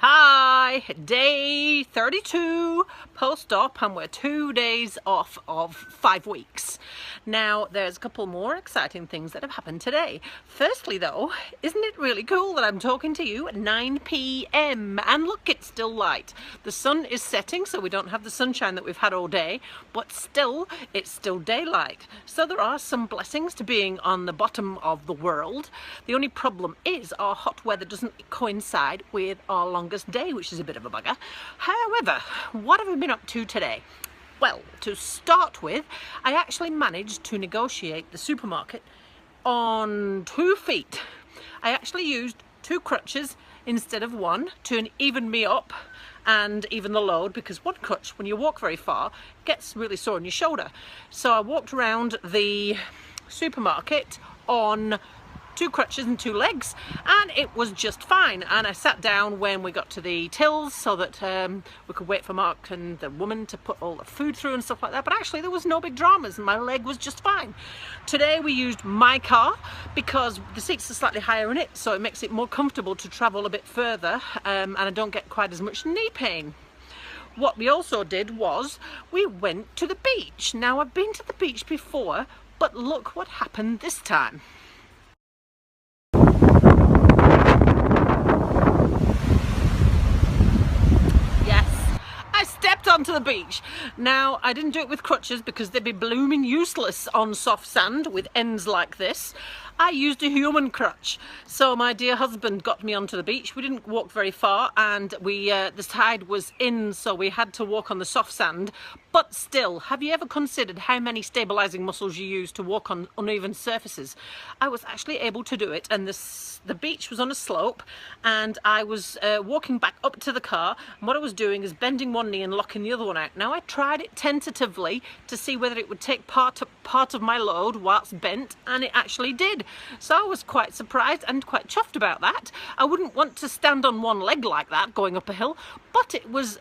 Hi, day 32 post-op, and we're 2 days off of 5 weeks. Now, there's a couple more exciting things that have happened today. Firstly though, isn't it really cool that I'm talking to you at 9 p.m? And look, it's still light. The sun is setting, so we don't have the sunshine that we've had all day, but still, it's still daylight. So there are some blessings to being on the bottom of the world. The only problem is our hot weather doesn't coincide with our longest day, which is a bit of a bugger. However, what have we been up to today? Well, to start with, I actually managed to negotiate the supermarket on 2 feet. I actually used 2 crutches instead of 1 to even me up and even the load, because 1 crutch, when you walk very far, gets really sore in your shoulder. So I walked around the supermarket on 2 crutches and 2 legs, and it was just fine. And I sat down when we got to the tills so that we could wait for Mark and the woman to put all the food through and stuff like that, but actually there was no big dramas and my leg was just fine. Today we used my car because the seats are slightly higher in it, so it makes it more comfortable to travel a bit further, and I don't get quite as much knee pain. What we also did was we went to the beach. Now, I've been to the beach before, but look what happened this time. Onto the beach. Now, I didn't do it with crutches because they'd be blooming useless on soft sand with ends like this. I used a human crutch. So my dear husband got me onto the beach. We didn't walk very far, and the tide was in, so we had to walk on the soft sand. But still, have you ever considered how many stabilizing muscles you use to walk on uneven surfaces? I was actually able to do it, and the beach was on a slope, and I was walking back up to the car, and what I was doing is bending one knee and locking the other one out. Now, I tried it tentatively to see whether it would take part of my load whilst bent, and it actually did. So I was quite surprised and quite chuffed about that. I wouldn't want to stand on one leg like that going up a hill, but it was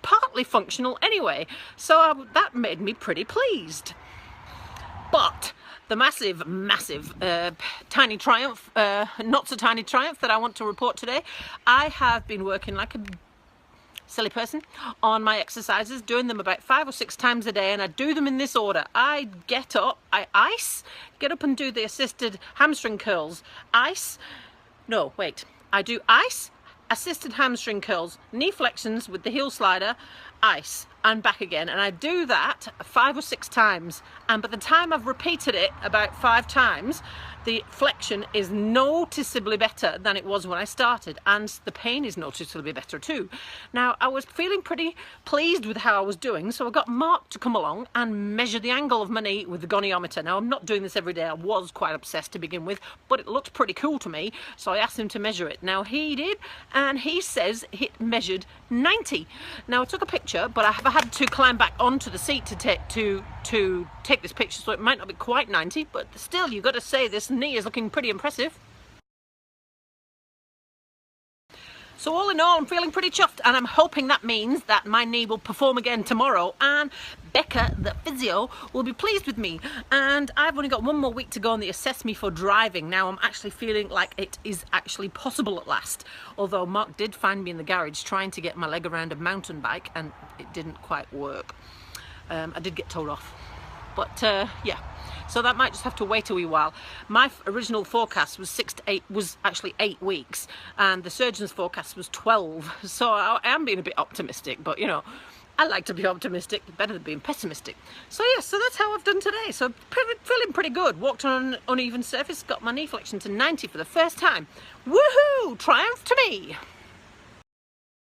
partly functional anyway, so that made me pretty pleased. But the massive tiny triumph, not so tiny triumph, that I want to report today, I have been working like a silly person on my exercises, doing them about 5 or 6 times a day, and I do them in this order. I get up, I ice, get up and do the assisted hamstring curls, ice, no wait, I do ice, assisted hamstring curls, knee flexions with the heel slider, ice, and back again. And I do that 5 or 6 times, and by the time I've repeated it about 5 times, the flexion is noticeably better than it was when I started, and the pain is noticeably better too. Now, I was feeling pretty pleased with how I was doing, so I got Mark to come along and measure the angle of my knee with the goniometer. Now, I'm not doing this every day. I was quite obsessed to begin with, but it looked pretty cool to me, so I asked him to measure it. Now, he did, and he says it measured 90. Now, I took a picture, but I have had to climb back onto the seat to take this picture, so it might not be quite 90, but still, you've got to say this knee is looking pretty impressive. So all in all, I'm feeling pretty chuffed, and I'm hoping that means that my knee will perform again tomorrow, and Becca, the physio, will be pleased with me. And I've only got 1 more week to go, and they assess me for driving. Now, I'm actually feeling like it is actually possible at last, although Mark did find me in the garage trying to get my leg around a mountain bike, and it didn't quite work. I did get told off, but yeah, so that might just have to wait a wee while. My original forecast was 6 to 8, was actually 8 weeks, and the surgeon's forecast was 12, so I am being a bit optimistic, but you know, I like to be optimistic, better than being pessimistic. So yeah, so that's how I've done today. So feeling pretty good. Walked on an uneven surface, got my knee flexion to 90 for the first time. Woohoo! Triumph to me!